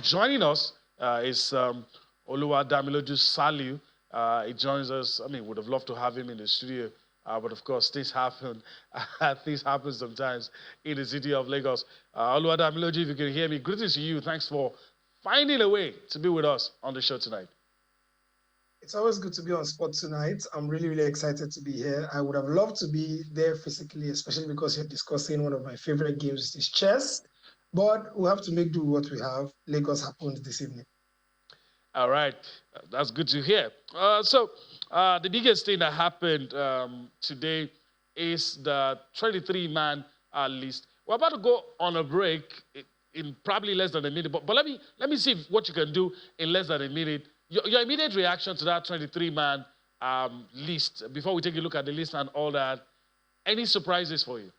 joining us is Oluwadamiloju Saliu. He joins us. I mean, would have loved to have him in the studio, but of course, things happen. Things happen sometimes in the city of Lagos. Oluwadamiloju, if you can hear me, greetings to you. Thanks for finding a way to be with us on the show tonight. It's always good to be on spot tonight. I'm really, really excited to be here. I would have loved to be there physically, especially because you're discussing one of my favorite games, which is chess. But we have to make do what we have. Lagos happened this evening. All right, that's good to hear. The biggest thing that happened today is the 23-man list. We're about to go on a break in probably less than a minute, but let me see what you can do in less than a minute. Your immediate reaction to that 23-man list before we take a look at the list and all that. Any surprises for you?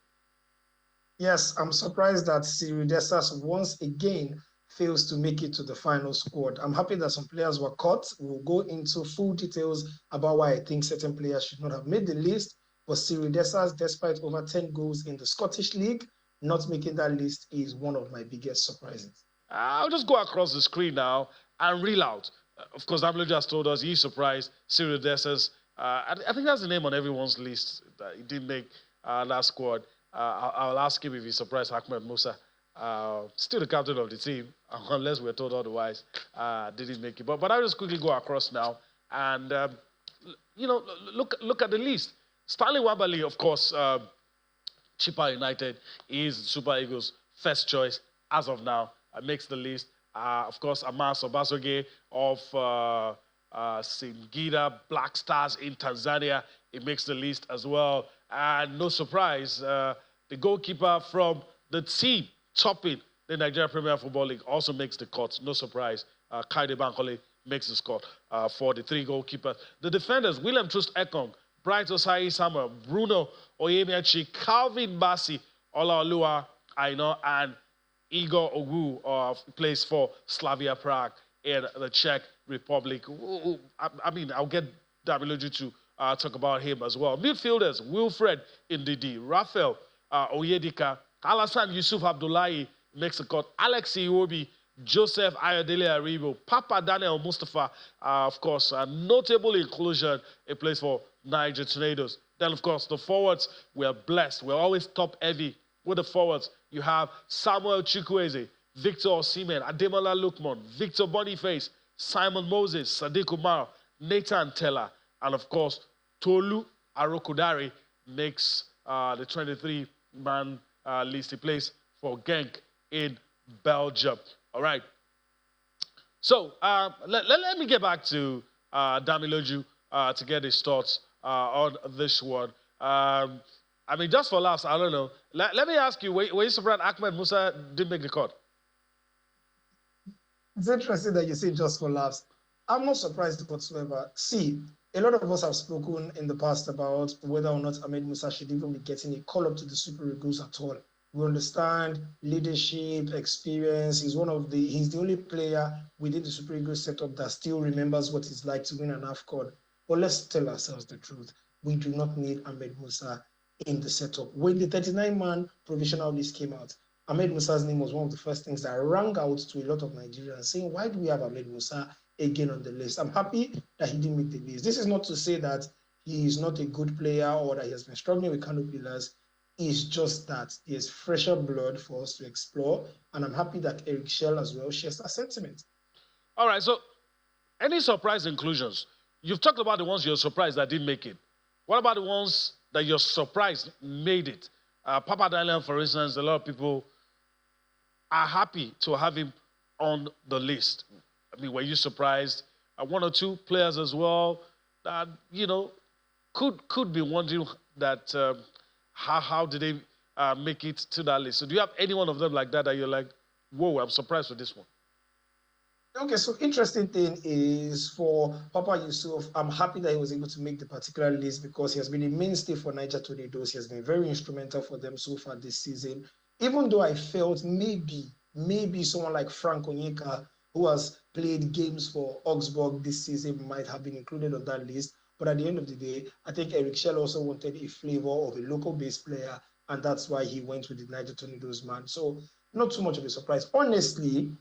Yes, I'm surprised that Cyril Dessers once again fails to make it to the final squad. I'm happy that some players were caught. We'll go into full details about why I think certain players should not have made the list. But Cyril Dessers, despite over 10 goals in the Scottish League, not making that list is one of my biggest surprises. I'll just go across the screen now and reel out. Of course, Damlo just told us he's surprised. Cyril Dessers, I think that's the name on everyone's list that he didn't make that squad. I'll ask him if he's surprised Ahmed Musa. Still the captain of the team, unless we're told otherwise, didn't make it. But I'll just quickly go across now and, look at the list. Stanley Wabali, of course, Chippa United is Super Eagles' first choice as of now. Makes the list. Of course, Amas Obasoge of Singida Black Stars in Tanzania. It makes the list as well. And no surprise, the goalkeeper from the team topping the Nigeria Premier Football League also makes the cut. No surprise, Kaide Bankole makes the cut for the three goalkeepers. The defenders, William Troost Ekong, Bright Osai Samuel, Bruno Oyemiachi, Calvin Bassi, Olaoluwa Aino, and Igor Ogu plays for Slavia Prague in the Czech Republic. I'll get Damiloju to talk about him as well. Midfielders, Wilfred Ndidi, Rafael Oyedika, Alassane Yusuf Abdullahi makes a cut, Alex Iwobi, Joseph Ayodele Aribo, Papa Daniel Mustafa, of course, a notable inclusion. He plays for Niger Tornadoes. Then, of course, the forwards, we're blessed. We're always top heavy with the forwards. You have Samuel Chukwueze, Victor Osimhen, Ademola Lookman, Victor Boniface, Simon Moses, Sadiq Umar, Nathan Teller, and of course, Tolu Arokodare makes the 23-man list. He plays for Genk in Belgium. All right. So let me get back to Damiloju to get his thoughts on this one. Just for laughs, I don't know. Let me ask you, were you surprised Ahmed Musa didn't make the cut? It's interesting that you say just for laughs. I'm not surprised whatsoever. See, a lot of us have spoken in the past about whether or not Ahmed Musa should even be getting a call up to the Super Eagles at all. We understand leadership, experience. He's the only player within the Super Eagles setup that still remembers what it's like to win an AFCON. But let's tell ourselves the truth. We do not need Ahmed Musa in the setup. When the 39-man provisional list came out, Ahmed Musa's name was one of the first things that rang out to a lot of Nigerians saying, why do we have Ahmed Musa again on the list? I'm happy that he didn't make the list. This is not to say that he is not a good player or that he has been struggling with Kano Pillars. It's just that there's fresher blood for us to explore. And I'm happy that Eric Chelle as well shares that sentiment. All right, so any surprise inclusions? You've talked about the ones you're surprised that didn't make it. What about the ones that you're surprised made it? Papa Daniel, for instance, a lot of people are happy to have him on the list. Were you surprised? One or two players as well that, could be wondering that how did they make it to that list? So do you have any one of them like that you're like, whoa, I'm surprised with this one? Okay, so interesting thing is for Papa Yusuf, I'm happy that he was able to make the particular list because he has been a mainstay for Niger Tornadoes. He has been very instrumental for them so far this season. Even though I felt maybe someone like Frank Onyeka, who has played games for Augsburg this season, might have been included on that list. But at the end of the day, I think Eric Chelle also wanted a flavor of a local-based player, and that's why he went with the Niger Tornadoes man. So not too much of a surprise. Honestly,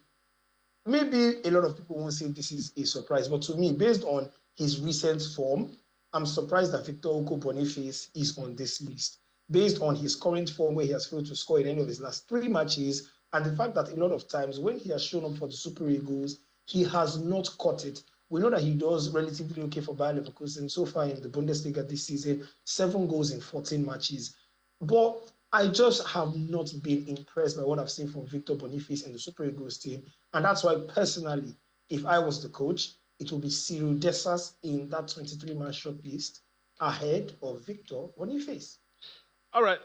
maybe a lot of people won't say this is a surprise, but to me, based on his recent form, I'm surprised that Victor Oko Boniface is on this list. Based on his current form, where he has failed to score in any of his last 3 matches, and the fact that a lot of times when he has shown up for the Super Eagles, he has not caught it. We know that he does relatively okay for Bayer Leverkusen so far in the Bundesliga this season, 7 goals in 14 matches. But I just have not been impressed by what I've seen from Victor Boniface in the Super Eagles team. And that's why, personally, if I was the coach, it will be Cyril Dessas in that 23-man shortlist ahead of Victor Boniface. All right,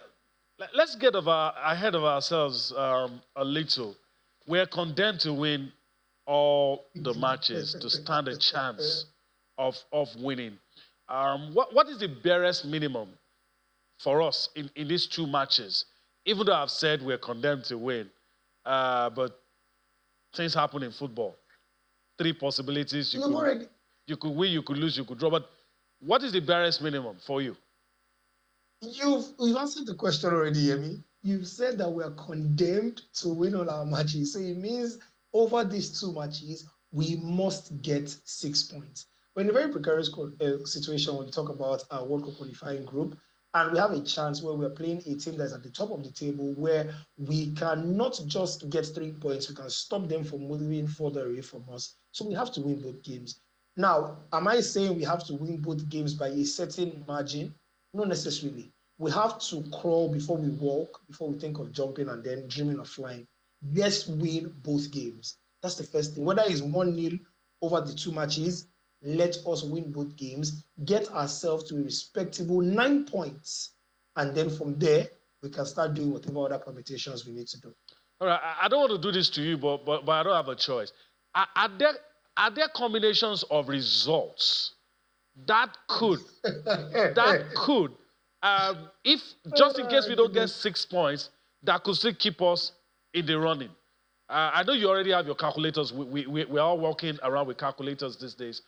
let's get ahead of ourselves a little. We're condemned to win all the matches to stand a chance of winning. What is the barest minimum for us in these 2 matches? Even though I've said we're condemned to win, but things happen in football. 3 possibilities. You could win, you could lose, you could draw. But what is the barest minimum for you? You've answered the question already, Yemi. You've said that we are condemned to win all our matches. So it means over these 2 matches, we must get 6 points. We're in a very precarious situation when we talk about our World Cup qualifying group. And we have a chance where we're playing a team that's at the top of the table, where we cannot just get 3 points. We can stop them from moving further away from us. So we have to win both games. Now, am I saying we have to win both games by a certain margin? Not necessarily. We have to crawl before we walk, before we think of jumping and then dreaming of flying. Let's win both games. That's the first thing. Whether it's 1-0 over the 2 matches, let us win both games, get ourselves to a respectable 9 points. And then from there, we can start doing whatever other permutations we need to do. All right, I don't want to do this to you, but I don't have a choice. Are there combinations of results that could, if just in case we don't get 6 points, that could still keep us in the running? I know you already have your calculators. We're all walking around with calculators these days.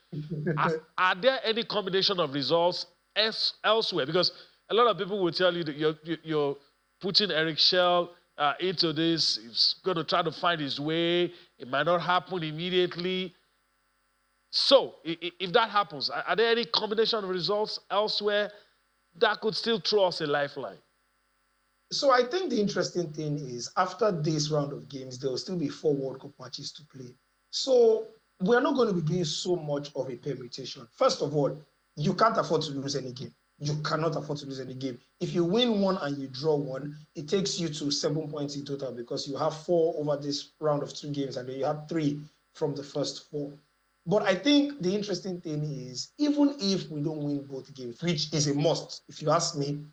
Are there any combination of results elsewhere? Because a lot of people will tell you that you're putting Eric Chelle into this. He's going to try to find his way. It might not happen immediately. So, if that happens, are there any combination of results elsewhere that could still throw us a lifeline? So I think the interesting thing is, after this round of games, there will still be 4 World Cup matches to play. So we're not going to be doing so much of a permutation. First of all, you can't afford to lose any game. You cannot afford to lose any game. If you win 1 and you draw 1, it takes you to 7 points in total, because you have 4 over this round of 2 games, and then you have 3 from the first 4. But I think the interesting thing is, even if we don't win both games, which is a must, if you ask me,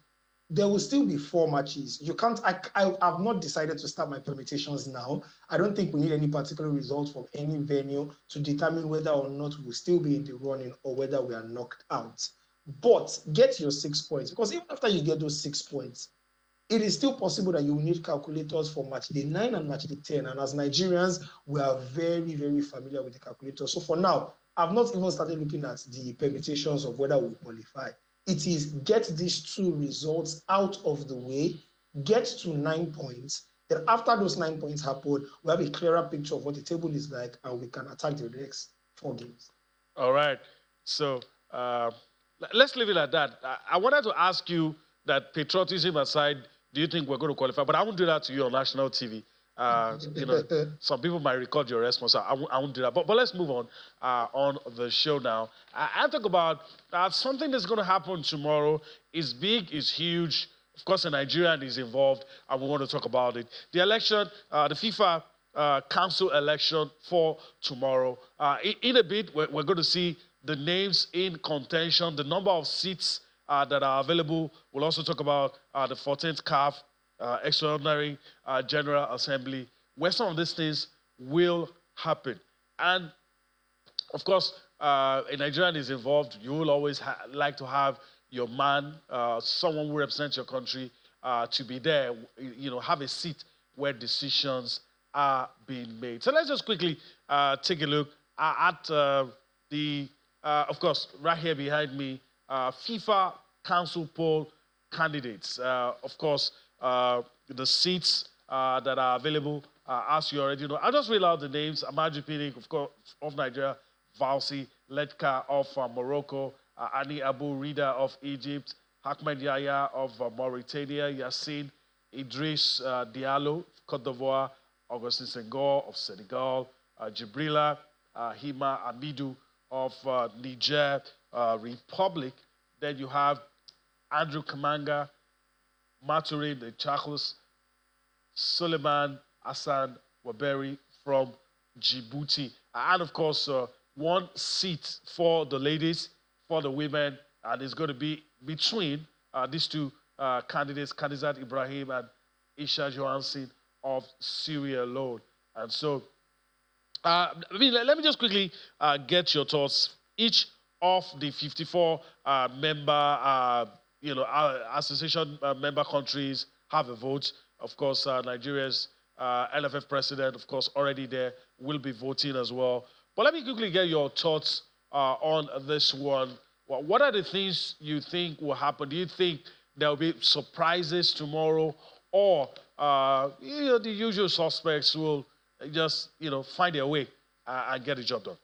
there will still be 4 matches. You can't. I have not decided to start my permutations now. I don't think we need any particular result from any venue to determine whether or not we will still be in the running or whether we are knocked out. But get your 6 points, because even after you get those 6 points, it is still possible that you will need calculators for match day 9 and match day 10. And as Nigerians, we are very, very familiar with the calculator. So for now, I've not even started looking at the permutations of whether we qualify. It is get these 2 results out of the way, get to 9 points. Then after those 9 points happen, we have a clearer picture of what the table is like, and we can attack the next 4 games. All right. So let's leave it at that. I wanted to ask you that, patriotism aside, do you think we're going to qualify? But I won't do that to you on national TV. Some people might record your response. I won't do that. But let's move on the show now. I talk about something that's going to happen tomorrow. It's big, it's huge. Of course, a Nigerian is involved, and we want to talk about it. The election, the FIFA Council election for tomorrow. In a bit, we're going to see the names in contention, the number of seats that are available. We'll also talk about the 14th CAF Extraordinary General Assembly, where some of these things will happen. And, of course, a Nigerian is involved. You will always like to have your man, someone who represents your country, to be there, have a seat where decisions are being made. So let's just quickly take a look at of course, right here behind me, FIFA Council poll candidates. Of course, the seats that are available, as you already know. I'll just read out the names. Amaju Pinnick, of course, of Nigeria. Valsi Letka of Morocco. Ani Abu Rida of Egypt. Ahmed Yahya of Mauritania. Yassine Idris Diallo, Cote d'Ivoire. Augustin Senghor of Senegal. Jibrila Hima Amidou of Niger Republic. Then you have Andrew Kamanga, Maturin the Chakos, Suleiman Hassan Waberi from Djibouti. And of course, one seat for the ladies, for the women, and it's going to be between these two candidates, Khadijat Ibrahim and Isha Johansson of Sierra Leone. And so, let me just quickly get your thoughts. Each of the 54 member, association member countries have a vote. Of course, Nigeria's LFF president, of course, already there, will be voting as well. But let me quickly get your thoughts on this one. Well, what are the things you think will happen? Do you think there will be surprises tomorrow, or the usual suspects will just find their way and get the job done?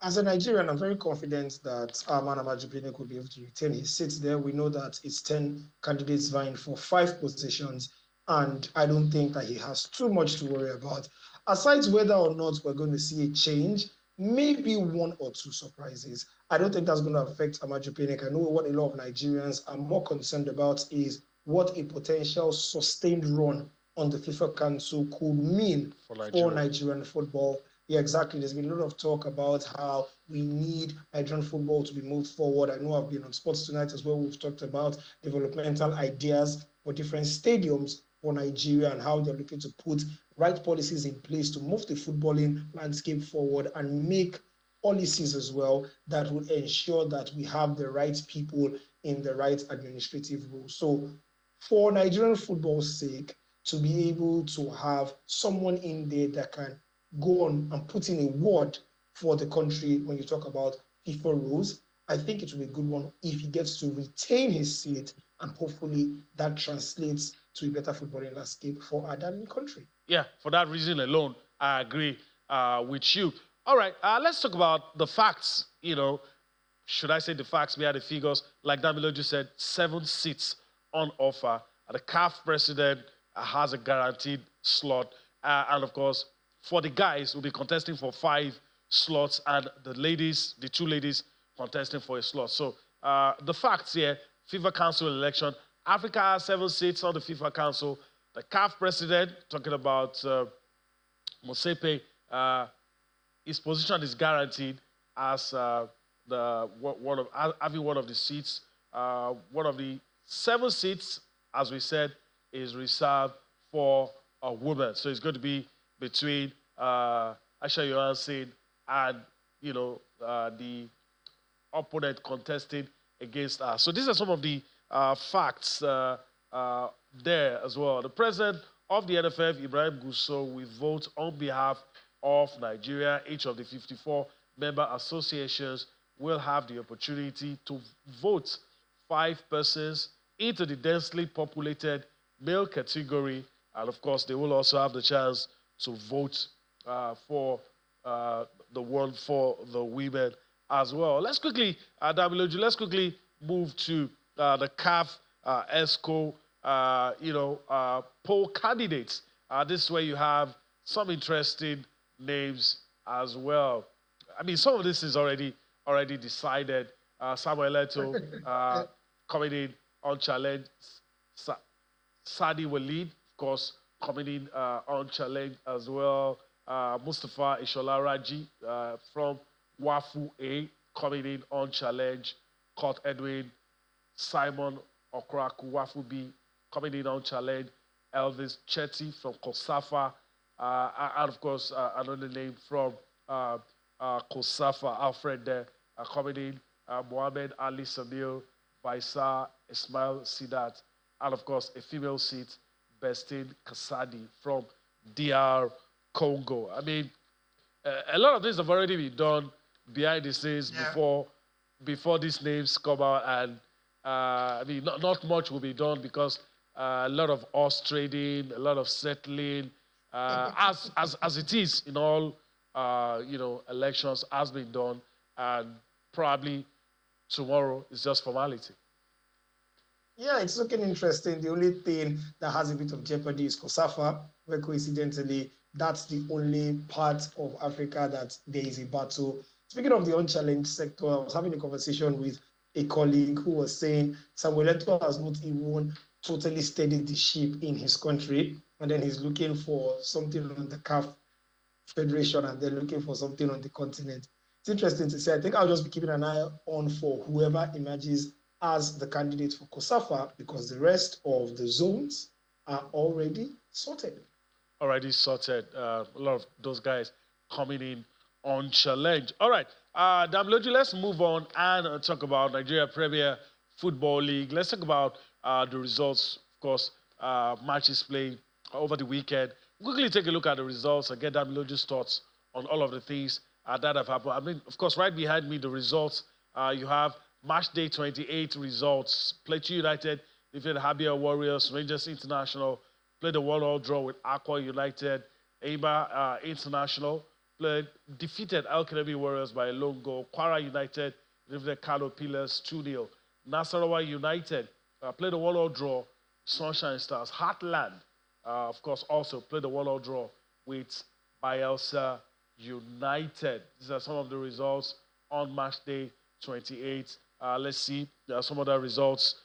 As a Nigerian, I'm very confident that Arman Amaju Pinnick will be able to retain his seat there. We know that it's 10 candidates vying for 5 positions, and I don't think that he has too much to worry about. Aside whether or not we're going to see a change, maybe 1 or 2 surprises. I don't think that's going to affect Amaju Pinnick. I know what a lot of Nigerians are more concerned about is what a potential sustained run on the FIFA Council could mean for Nigerian football. Yeah, exactly. There's been a lot of talk about how we need Nigerian football to be moved forward. I know I've been on Sports Tonight as well. We've talked about developmental ideas for different stadiums for Nigeria and how they're looking to put right policies in place to move the footballing landscape forward and make policies as well that will ensure that we have the right people in the right administrative role. So for Nigerian football's sake, to be able to have someone in there that can go on and put in a word for the country when you talk about FIFA rules, I think it will be a good one if he gets to retain his seat, and hopefully that translates to a better footballing landscape for our darling country. Yeah, for that reason alone, I agree with you. All right, let's talk about the facts. Should I say the facts behind the figures? Like Damilo just said, 7 seats on offer. The CAF president has a guaranteed slot. And of course, for the guys, we'll be contesting for 5 slots, and the 2 ladies contesting for a slot. So the facts here: FIFA Council election. Africa has 7 seats on the FIFA Council. The CAF president, talking about Mosepe, his position is guaranteed as having one of the seats. One of the 7 seats, as we said, is reserved for a woman. So it's going to be between Aisha Johansson and the opponent contesting against us. So these are some of the facts there as well. The president of the NFF, Ibrahim Gusso, will vote on behalf of Nigeria. Each of the 54 member associations will have the opportunity to vote 5 persons into the densely populated male category, and of course they will also have the chance to vote for the one for the women as well. Let's quickly, let's quickly move to the CAF ESCO, poll candidates. This is where you have some interesting names as well. I mean, some of this is already decided. Samuel Eto'o coming in on challenge. Sadi Walid, of course, coming in on challenge as well. Mustafa Ishola Raji from Wafu A coming in on challenge. Kurt Edwin, Simon Okraku, Wafu B coming in on challenge. Elvis Chetty from Kosafa, and of course another name from Kosafa, Alfred there, coming in. Mohammed Ali Samil, Baisa Ismail Sidat, and of course a female seat, Bestin Kasadi from DR Congo. I mean, a lot of things have already been done behind the scenes before these names come out, and I mean, not much will be done because a lot of horse trading, a lot of settling, as it is in all elections has been done, and probably tomorrow is just formality. Yeah, it's looking interesting. The only thing that has a bit of jeopardy is COSAFA, where coincidentally, that's the only part of Africa that there is a battle. Speaking of the unchallenged sector, I was having a conversation with a colleague who was saying Samuel Eto'o has not even totally steadied the ship in his country, and then he's looking for something on the CAF Federation, and they're looking for something on the continent. It's interesting to say. I think I'll just be keeping an eye on for whoever emerges as the candidate for COSAFA, because the rest of the zones are already sorted. Already sorted. A lot of those guys coming in on challenge. All right, Damiloju, let's move on and talk about Nigeria Premier Football League. Let's talk about the results, of course, matches played over the weekend. Quickly take a look at the results and get Damiloju's thoughts on all of the things that have happened. I mean, of course, right behind me, the results, you have Match Day 28 results. Plateau United defeated Habia Warriors. Rangers International played a 1-1 draw with Aqua United. Aba International defeated Alkenemi Warriors by a lone goal. Kwara United defeated Kano Pillars 2-0. Nasarawa United played a 1-1 draw. Sunshine Stars. Heartland, of course, also played a 1-1 draw with Bayelsa United. These are some of the results on Match Day 28. Let's see. There are some other results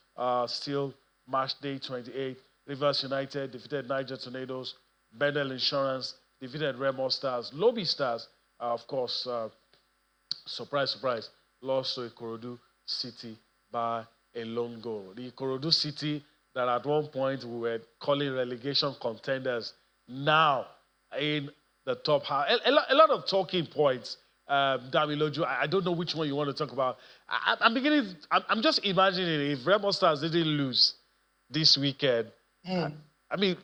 still. Match Day 28. Rivers United defeated Niger Tornadoes. Bedell Insurance defeated Remo Stars. Lobby Stars, of course, surprise, surprise, lost to Ikorodu City by a lone goal. The Ikorodu City that at one point we were calling relegation contenders, now in the top half. A lot of talking points. Damiloju, I don't know which one you want to talk about. I'm just imagining if Remo Stars didn't lose this weekend. I mean,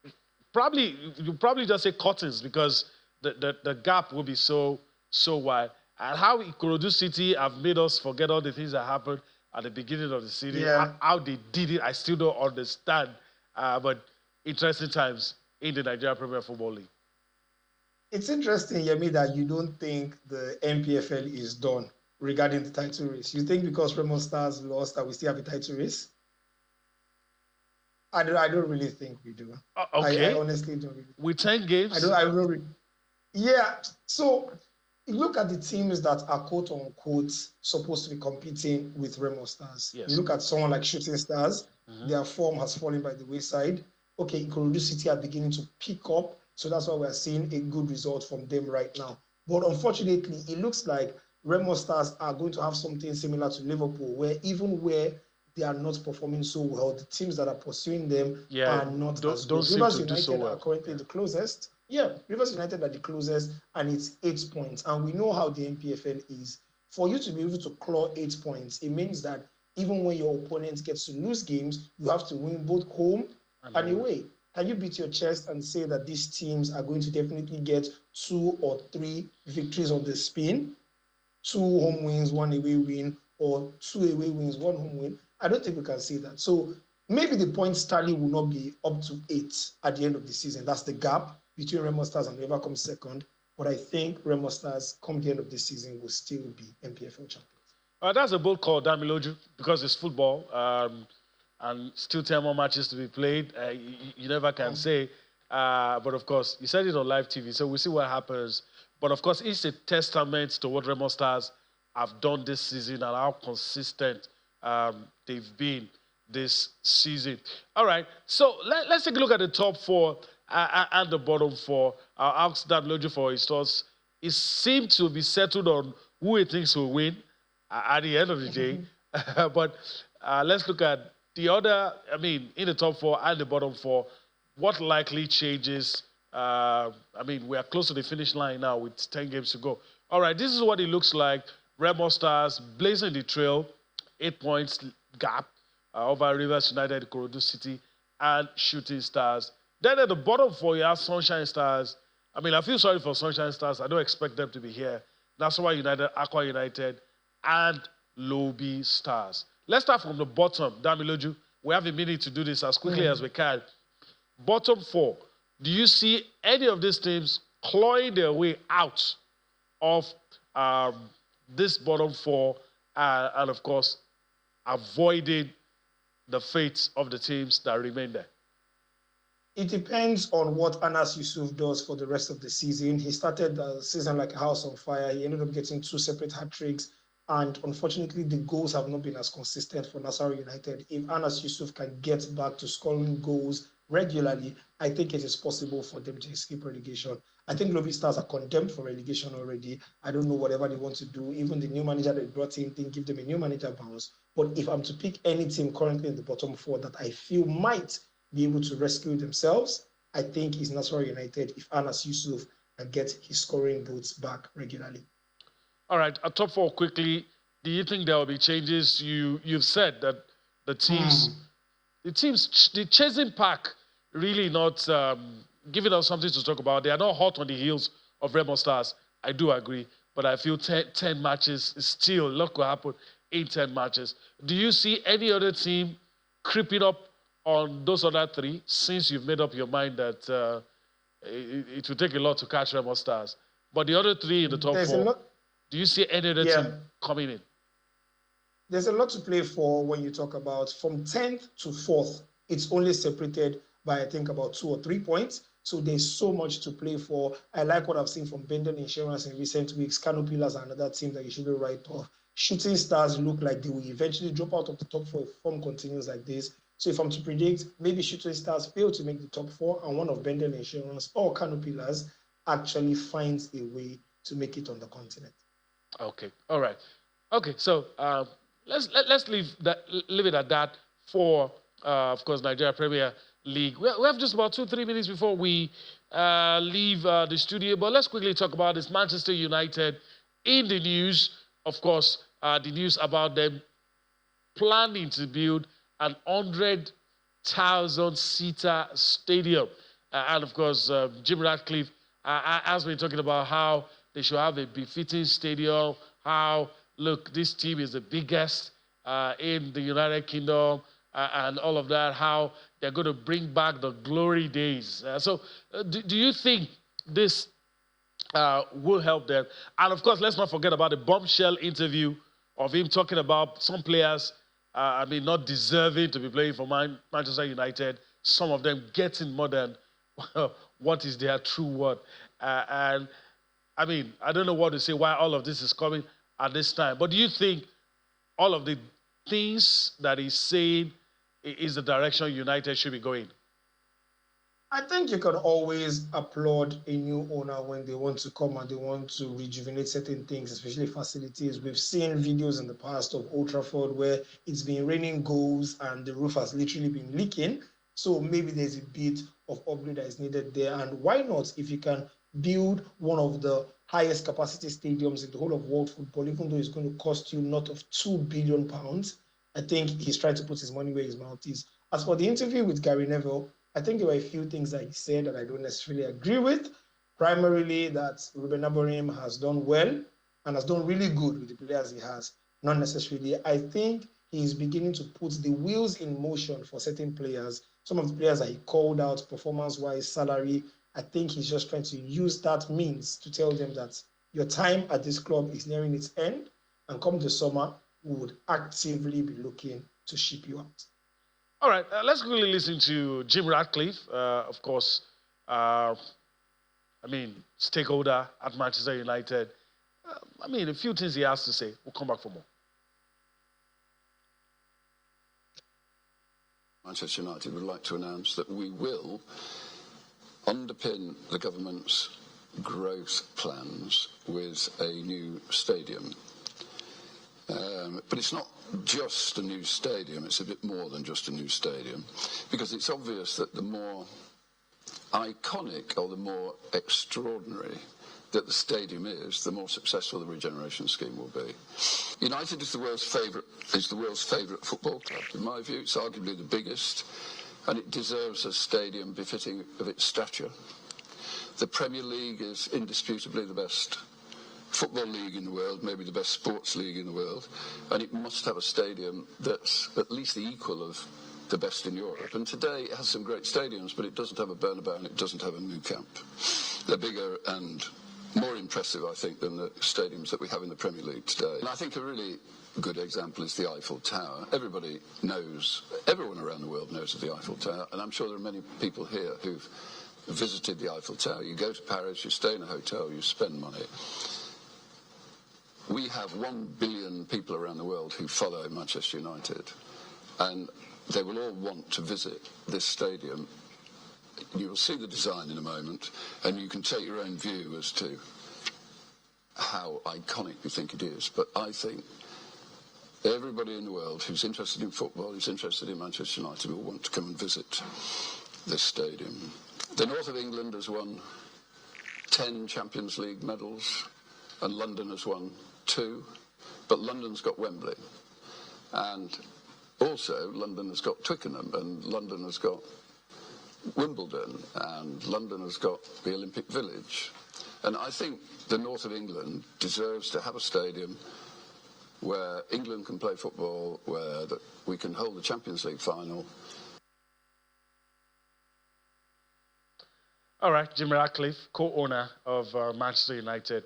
you probably just say curtains, because the gap will be so wide. And how Ikorodu City have made us forget all the things that happened at the beginning of the season. Yeah. How they did it, I still don't understand. But interesting times in the Nigeria Premier Football League. It's interesting, Yemi, that you don't think the NPFL is done regarding the title race. You think because Remo Stars lost that we still have a title race? I don't really think we do. Okay. I honestly don't really. With 10 games? I don't really. Yeah. So you look at the teams that are quote unquote supposed to be competing with Remo Stars. Yes. You look at someone like Shooting Stars, their form has fallen by the wayside. Okay, Ikorodu City are beginning to pick up. So that's why we're seeing a good result from them right now. But unfortunately, it looks like Remo Stars are going to have something similar to Liverpool, where even where they are not performing so well, the teams that are pursuing them are not as good. Rivers United are currently the closest. Yeah, Rivers United are the closest, and it's 8 points. And we know how the NPFL is. For you to be able to claw 8 points, it means that even when your opponent gets to lose games, you have to win both home and away. Can you beat your chest and say that these teams are going to definitely get 2 or 3 victories on the spin? 2 home wins, 1 away win, or 2 away wins, 1 home win? I don't think we can say that. So maybe the points tally will not be up to 8 at the end of the season. That's the gap between Remo Stars and whoever comes second. But I think Remo Stars, come the end of the season, will still be NPFL champions. That's a bold call, Damiloju, because it's football. And still 10 more matches to be played. You never can say. But of course, you said it on live TV, so we'll see what happens. But of course, it's a testament to what Remo Stars have done this season and how consistent they've been this season. All right, so let's take a look at the top 4 and the bottom 4. I'll ask Damiloju for his thoughts. It seemed to be settled on who he thinks will win at the end of the day. But let's look at the other, in the top 4 and the bottom 4, what likely changes? We are close to the finish line now with 10 games to go. All right, this is what it looks like. Remo Stars blazing the trail, 8 points gap over Rivers United, Ikorodu City, and Shooting Stars. Then at the bottom 4, you have Sunshine Stars. I feel sorry for Sunshine Stars. I don't expect them to be here. Nasarawa United, Aqua United, and Lobby Stars. Let's start from the bottom, Damiloju. we have a minute to do this as quickly as we can. Bottom four, do you see any of these teams clawing their way out of this bottom four and, of course, avoiding the fates of the teams that remain there? It depends on what Anas Yusuf does for the rest of the season. He started the season like a house on fire. He ended up getting 2 separate hat-tricks. And unfortunately, the goals have not been as consistent for Nasarawa United. If Anas Yusuf can get back to scoring goals regularly, I think it is possible for them to escape relegation. I think Lobby Stars are condemned for relegation already. I don't know whatever they want to do. Even the new manager they brought in didn't give them a new manager bounce. But if I'm to pick any team currently in the bottom four that I feel might be able to rescue themselves, I think it's Nasarawa United if Anas Yusuf can get his scoring boots back regularly. All right, a top four quickly. Do you think there will be changes? You've said that the chasing pack really not giving us something to talk about. They are not hot on the heels of Remo Stars. I do agree, but I feel 10 matches is still a lot could happen in 10 matches. Do you see any other team creeping up on those other three since you've made up your mind that it will take a lot to catch Remo Stars? But the other three in the top four, do you see any other team coming in? There's a lot to play for when you talk about from 10th to 4th. It's only separated by, I think, about 2 or 3 points. So there's so much to play for. I like what I've seen from Bendel Insurance in recent weeks. Kano Pillars are another team that you shouldn't write off. Shooting Stars look like they will eventually drop out of the top four if form continues like this. So if I'm to predict, maybe Shooting Stars fail to make the top four and one of Bendel Insurance or Kano Pillars actually finds a way to make it on the continent. Okay, all right. Okay, so let's leave it at that for, of course, Nigeria Premier League. We have just about 2-3 minutes before we leave the studio, but let's quickly talk about this Manchester United in the news. Of course, the news about them planning to build an 100,000-seater stadium. And, of course, Jim Ratcliffe has been talking about how they should have a befitting stadium, how, look, this team is the biggest in the United Kingdom, and all of that, how they're going to bring back the glory days. Do you think this will help them? And, of course, let's not forget about the bombshell interview of him talking about some players, not deserving to be playing for Manchester United, some of them getting more than what is their true worth. I don't know what to say, why all of this is coming at this time. But do you think all of the things that he's saying is the direction United should be going? I think you can always applaud a new owner when they want to come and they want to rejuvenate certain things, especially facilities. We've seen videos in the past of Old Trafford where it's been raining goals and the roof has literally been leaking. So maybe there's a bit of upgrade that is needed there. And why not, if you can build one of the highest capacity stadiums in the whole of world football, even though it's going to cost you north of £2 billion, I think he's trying to put his money where his mouth is. As for the interview with Gary Neville, I think there were a few things that he said that I don't necessarily agree with. Primarily that Ruben Amorim has done well and has done really good with the players he has. Not necessarily. I think he's beginning to put the wheels in motion for certain players. Some of the players that he called out performance-wise, salary, I think he's just trying to use that means to tell them that your time at this club is nearing its end, and come the summer, we would actively be looking to ship you out. All right, let's quickly listen to Jim Ratcliffe, of course, stakeholder at Manchester United. A few things he has to say. We'll come back for more. Manchester United would like to announce that we will underpin the government's growth plans with a new stadium. But it's not just a new stadium, it's a bit more than just a new stadium, because it's obvious that the more iconic or the more extraordinary that the stadium is, the more successful the regeneration scheme will be. United is the world's favourite football club. In my view, it's arguably the biggest, and it deserves a stadium befitting of its stature. The Premier League is indisputably the best football league in the world, maybe the best sports league in the world, and it must have a stadium that's at least the equal of the best in Europe. And today it has some great stadiums, but it doesn't have a Bernabeu and it doesn't have a Nou Camp. They're bigger and more impressive, I think, than the stadiums that we have in the Premier League today. And I think a really good example is the Eiffel Tower. Everybody knows, everyone around the world knows of the Eiffel Tower, and I'm sure there are many people here who've visited the Eiffel Tower. You go to Paris, you stay in a hotel, you spend money. We have 1 billion people around the world who follow Manchester United, and they will all want to visit this stadium. You will see the design in a moment, and you can take your own view as to how iconic you think it is. But I think everybody in the world who's interested in football, who's interested in Manchester United, will want to come and visit this stadium. The north of England has won 10 Champions League medals, and London has won 2, but London's got Wembley. And also, London has got Twickenham, and London has got Wimbledon, and London has got the Olympic Village. And I think the north of England deserves to have a stadium where England can play football, where we can hold the Champions League final. All right, Jim Ratcliffe, co-owner of Manchester United,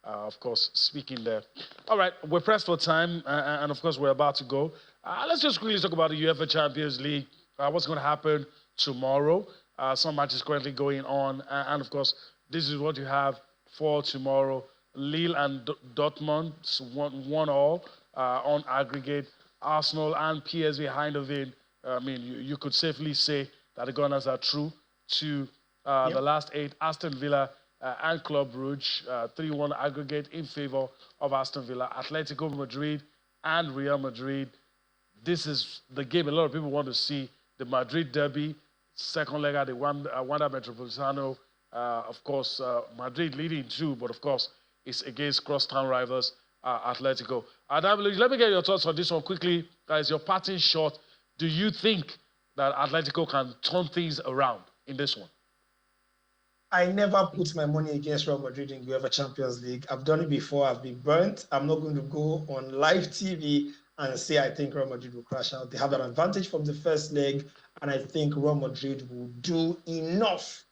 of course, speaking there. All right, we're pressed for time, and of course, we're about to go. Let's just quickly talk about the UEFA Champions League, what's going to happen tomorrow. Some matches currently going on, and of course, this is what you have for tomorrow. Lille and Dortmund, 1-1 on aggregate. Arsenal and PSV Eindhoven, I mean, you could safely say that the Gunners are true to the last 8. Aston Villa and Club Brugge, 3-1 aggregate in favor of Aston Villa. Atletico Madrid and Real Madrid. This is the game a lot of people want to see. The Madrid derby, second leg at the Wanda Metropolitano. Of course, Madrid leading 2, but of course, it's against crosstown rivals, Atletico. Let me get your thoughts on this one quickly. Guys, your parting shot. Do you think that Atletico can turn things around in this one? I never put my money against Real Madrid in UEFA Champions League. I've done it before. I've been burnt. I'm not going to go on live TV and say I think Real Madrid will crash out. They have an advantage from the first leg, and I think Real Madrid will do enough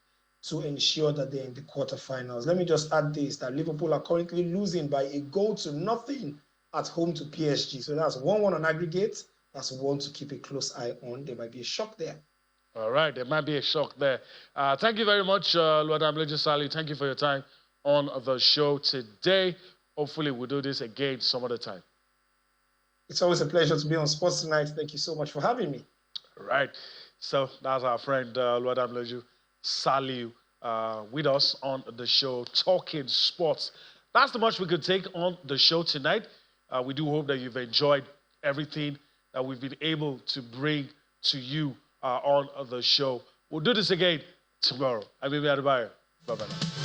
to ensure that they're in the quarterfinals. Let me just add this, that Liverpool are currently losing by 1-0 at home to PSG. So that's 1-1 on aggregate. That's one to keep a close eye on. There might be a shock there. All right, there might be a shock there. Thank you very much, Luadamleji Sali. Thank you for your time on the show today. Hopefully, we'll do this again some other time. It's always a pleasure to be on Sports Tonight. Thank you so much for having me. All right. So that's our friend Luadamleji Sali with us on the show, talking sports. That's the much we could take on the show tonight. We do hope that you've enjoyed everything that we've been able to bring to you on the show. We'll do this again tomorrow. I'm Iheanacho. Bye-bye now.